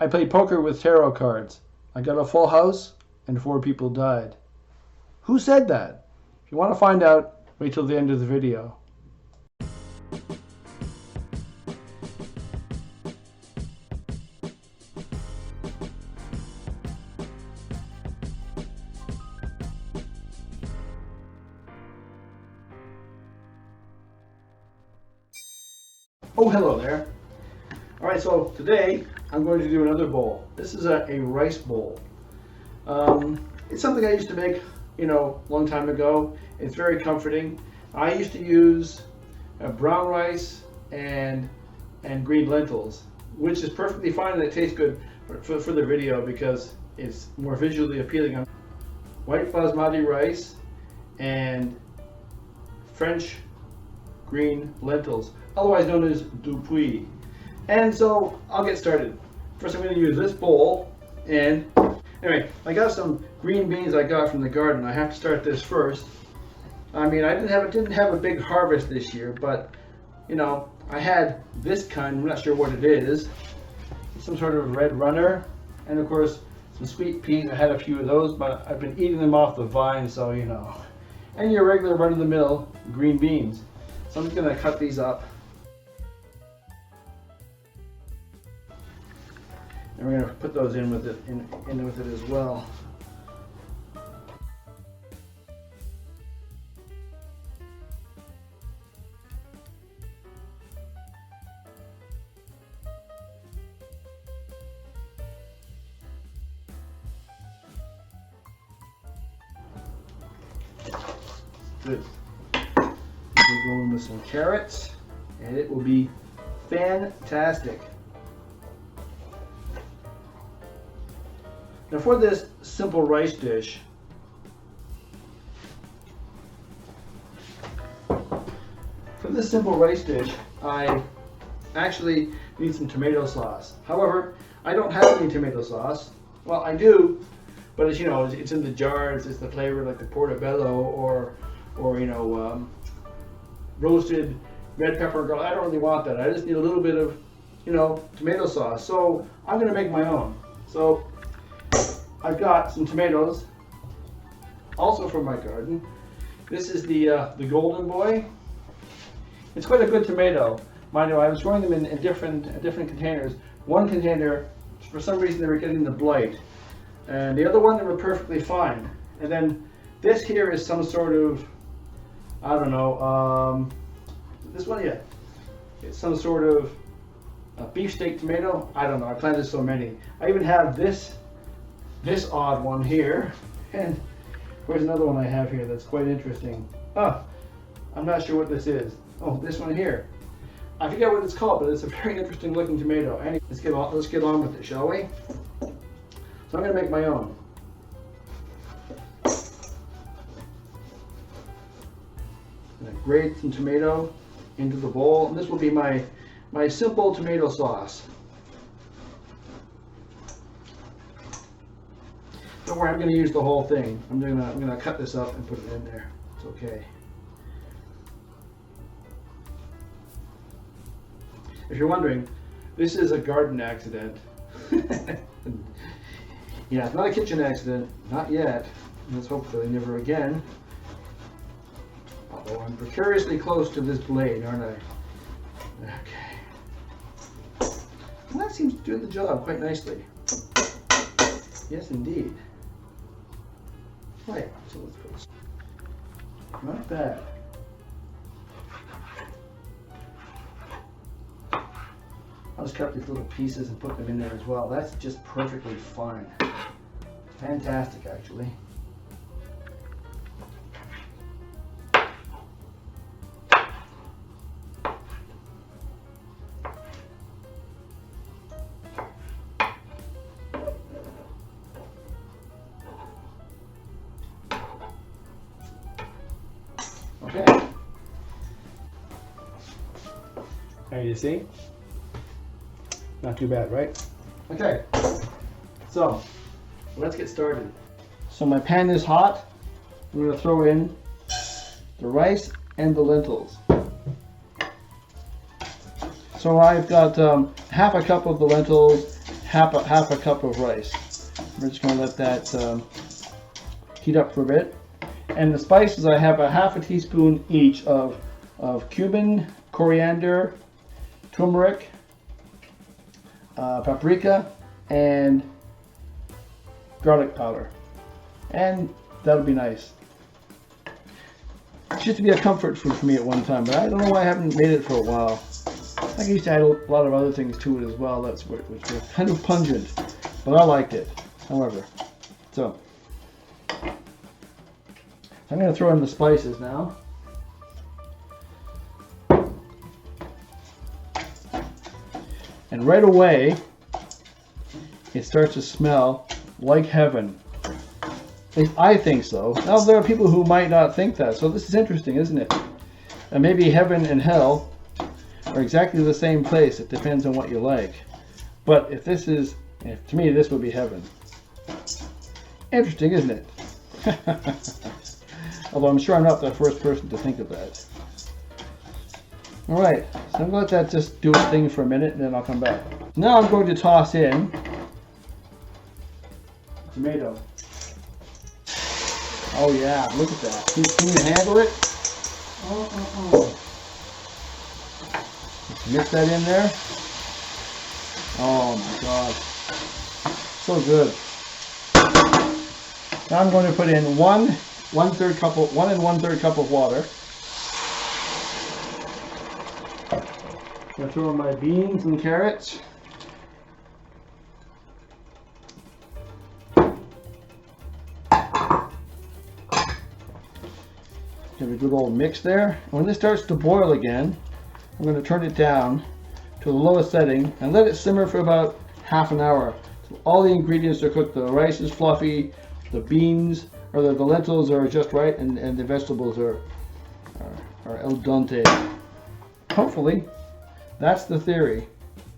I played poker with tarot cards. I got a full house and 4 people died. Who said that? If you want to find out, wait till the end of the video. Oh, hello there. Alright, so today I'm going to do another bowl. This is a rice bowl. It's something I used to make, a long time ago. It's very comforting. I used to use brown rice and green lentils, which is perfectly fine and it tastes good for the video because it's more visually appealing. White basmati rice and French green lentils, otherwise known as dupuis. And so I'll get started. First I'm going to use this bowl, and anyway, I got some green beans I got from the garden. I have to start this first. I mean, I didn't have a big harvest this year, but I had this kind. I'm not sure what it is. Some sort of red runner, and of course some sweet peas. I had a few of those, but I've been eating them off the vine, so and your regular run-of-the-mill green beans. So I'm just going to cut these up. And we're going to put those in with it as well. Good. We'll go in with some carrots, and it will be fantastic. Now for this simple rice dish, I actually need some tomato sauce. However, I don't have any tomato sauce. Well, I do, but it's it's in the jars. It's the flavor like the portobello or roasted red pepper garlic. I don't really want that. I just need a little bit of tomato sauce. So I'm going to make my own. So I've got some tomatoes, also from my garden. This is the Golden Boy. It's quite a good tomato. Mind you, I was growing them in different containers. One container, for some reason, they were getting the blight, and the other one they were perfectly fine. And then this here is some sort of, I don't know. This one, yeah, it's some sort of beefsteak tomato. I don't know. I planted so many. I even have this odd one here, and where's another one I have here that's quite interesting. Oh, I'm not sure what this is. Oh, this one here. I forget what it's called, but it's a very interesting looking tomato. Anyway, let's get on with it, shall we? So I'm going to make my own. I'm going to grate some tomato into the bowl, and this will be my simple tomato sauce. Don't worry, I'm going to use the whole thing. I'm going to cut this up and put it in there. It's okay. If you're wondering, this is a garden accident. Yeah, it's not a kitchen accident. Not yet. Let's hopefully never again. Although I'm precariously close to this blade, aren't I? Okay. Well, that seems to do the job quite nicely. Yes, indeed. Right, so let's put this. Not bad. I'll just cut these little pieces and put them in there as well. That's just perfectly fine. Fantastic, actually. Okay. There you see? Not too bad, right? Okay. So, let's get started. So my pan is hot. I'm going to throw in the rice and the lentils. So I've got half a cup of the lentils, half a cup of rice. We're just going to let that heat up for a bit. And the spices, I have a half a teaspoon each of cumin, coriander, turmeric, paprika, and garlic powder. And that'll be nice. It used to be a comfort food for me at one time, but I don't know why I haven't made it for a while. I used to add a lot of other things to it as well. That's what was kind of pungent, but I liked it. However, so I'm going to throw in the spices now. And right away, it starts to smell like heaven. I think so. Now, there are people who might not think that, so this is interesting, isn't it? And maybe heaven and hell are exactly the same place. It depends on what you like. But to me, this would be heaven. Interesting, isn't it? Although I'm sure I'm not the first person to think of that. Alright, so I'm going to let that just do its thing for a minute and then I'll come back. Now I'm going to toss in tomato. Oh yeah, look at that. Can you handle it? Just mix that in there. Oh my god. So good. Now I'm going to put in 1 1/3 cup of water. I'm going to throw in my beans and carrots. Give it a good old mix there. When this starts to boil again, I'm going to turn it down to the lowest setting and let it simmer for about half an hour. So all the ingredients are cooked. The rice is fluffy, the beans or the lentils are just right, and the vegetables are al dente. Hopefully, that's the theory.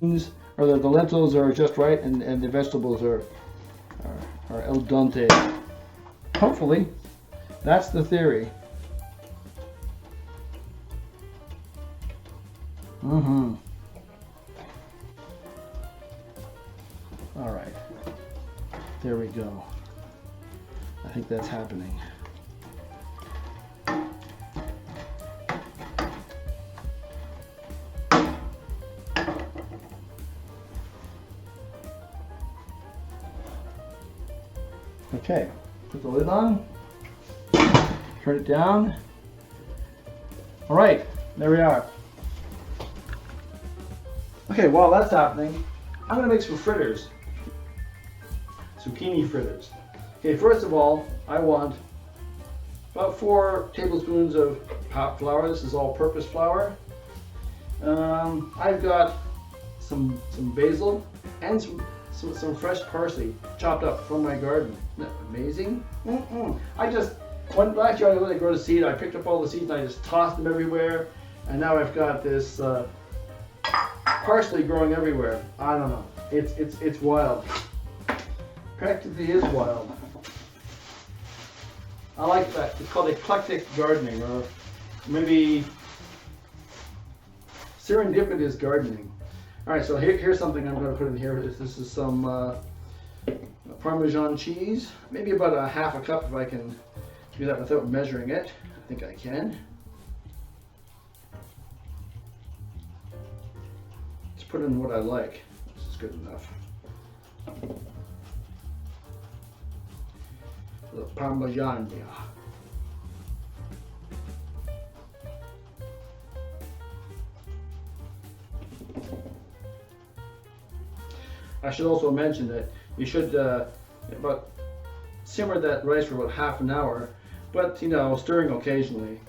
Beans or the lentils are just right, and the vegetables are al dente. Hopefully, that's the theory. All right, there we go. I think that's happening. Okay, put the lid on, turn it down. All right, there we are. Okay, while that's happening, I'm going to make some fritters. Zucchini fritters. Okay, first of all, I want about 4 tablespoons of flour. This is all-purpose flour. I've got some basil and some fresh parsley chopped up from my garden. Isn't that amazing? Last year I let it grow to seed. I picked up all the seeds and I just tossed them everywhere, and now I've got this parsley growing everywhere. I don't know. It's wild. Practically is wild. I like that. It's called eclectic gardening, or maybe serendipitous gardening. All right, so here's something I'm going to put in here. This is some Parmesan cheese, maybe about a half a cup if I can do that without measuring it. I think I can. Just put in what I like. This is good enough. The Parmesan. I should also mention that you should simmer that rice for about half an hour, but stirring occasionally.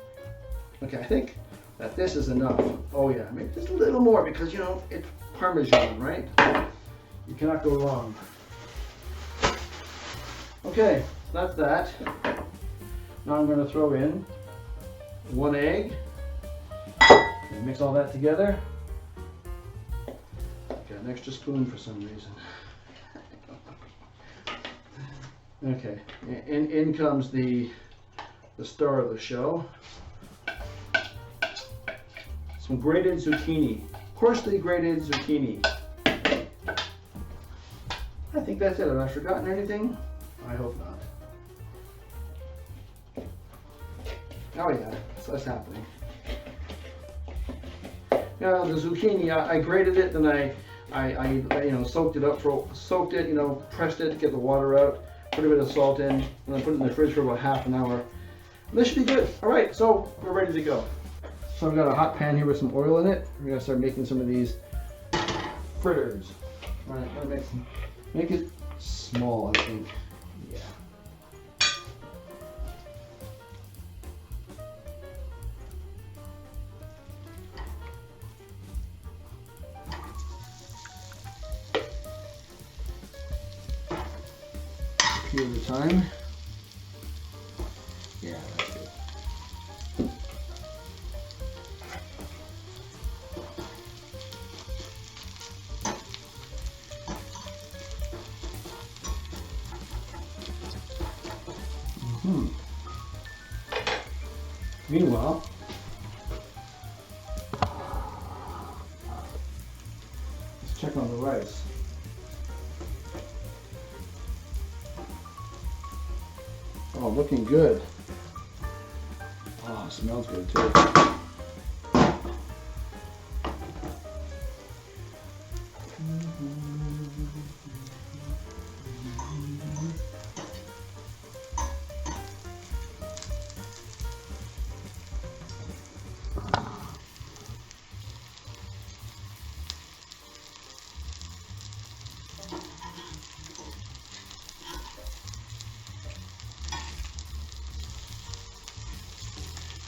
Okay, I think that this is enough. Oh yeah, maybe just a little more because it's Parmesan, right? You cannot go wrong. Okay, that's that. Now I'm going to throw in 1 egg and mix all that together. Got an extra spoon for some reason. Okay, in comes the star of the show. Some grated zucchini, coarsely grated zucchini. I think that's it. Have I forgotten anything? I hope not. Oh yeah, so that's happening. Now the zucchini, I grated it, then I soaked it up, soaked it, pressed it to get the water out, put a bit of salt in, and I put it in the fridge for about half an hour. And this should be good. All right, so we're ready to go. So I've got a hot pan here with some oil in it. We're gonna start making some of these fritters. All right, I'm gonna make it small, I think. Yeah. A few at a time. Yeah, that's good. Meanwhile, let's check on the rice. Oh, looking good. Oh, it smells good too.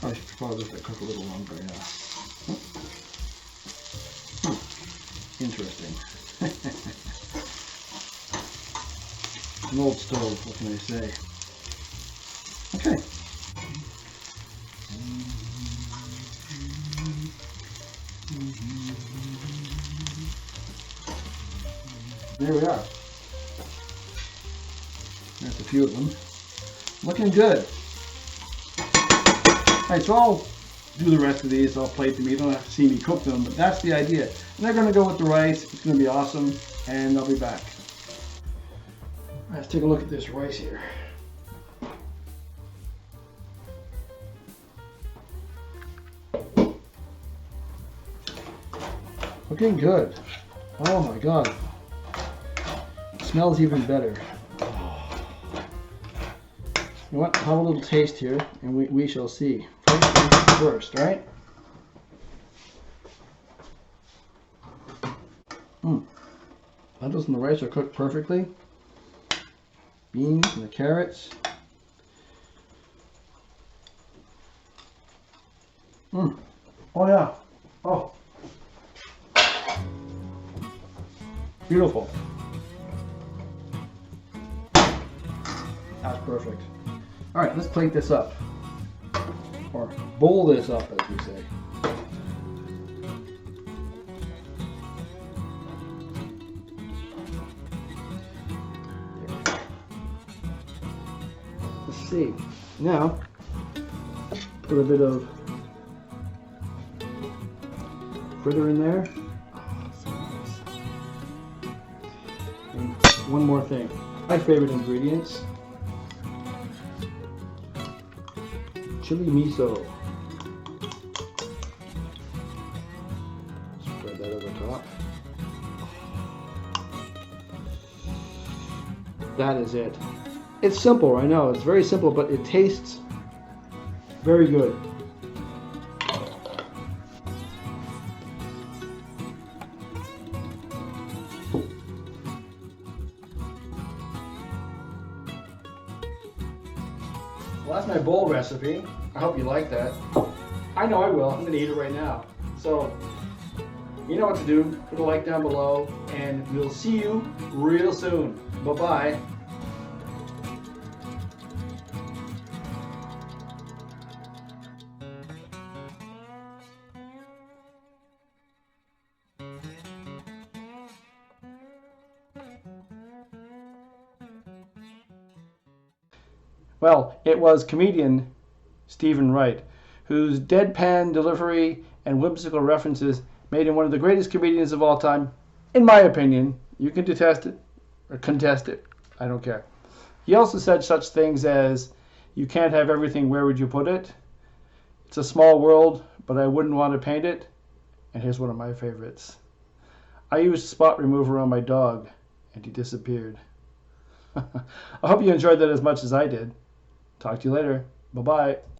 I should probably let that cook a little longer, yeah. Interesting. An old stove, what can I say? Okay. There we are. That's a few of them. Looking good. Alright, so I'll do the rest of these. I'll plate them. You don't have to see me cook them, but that's the idea. And they're going to go with the rice. It's going to be awesome, and I'll be back. Alright, let's take a look at this rice here. Looking good. Oh my god. It smells even better. You know what? Have a little taste here, and we shall see. First, right? Lentils and the rice are cooked perfectly. Beans and the carrots. Oh yeah. Oh. Beautiful. That's perfect. All right, let's plate this up. Or bowl this up, as we say. Let's see. Now, put a bit of fritter in there. Oh, so nice. And one more thing. My favorite ingredients. Chili miso. Spread that over top. That is it. It's simple, I know. It's very simple, but it tastes very good. Well, that's my bowl recipe. I hope you like that. I know I will. I'm going to eat it right now. So, you know what to do. Put a like down below, and we'll see you real soon. Bye-bye. Well, it was comedian Stephen Wright, whose deadpan delivery and whimsical references made him one of the greatest comedians of all time, in my opinion. You can detest it, or contest it. I don't care. He also said such things as, you can't have everything, where would you put it? It's a small world, but I wouldn't want to paint it. And here's one of my favorites. I used spot remover on my dog, and he disappeared. I hope you enjoyed that as much as I did. Talk to you later. Bye-bye.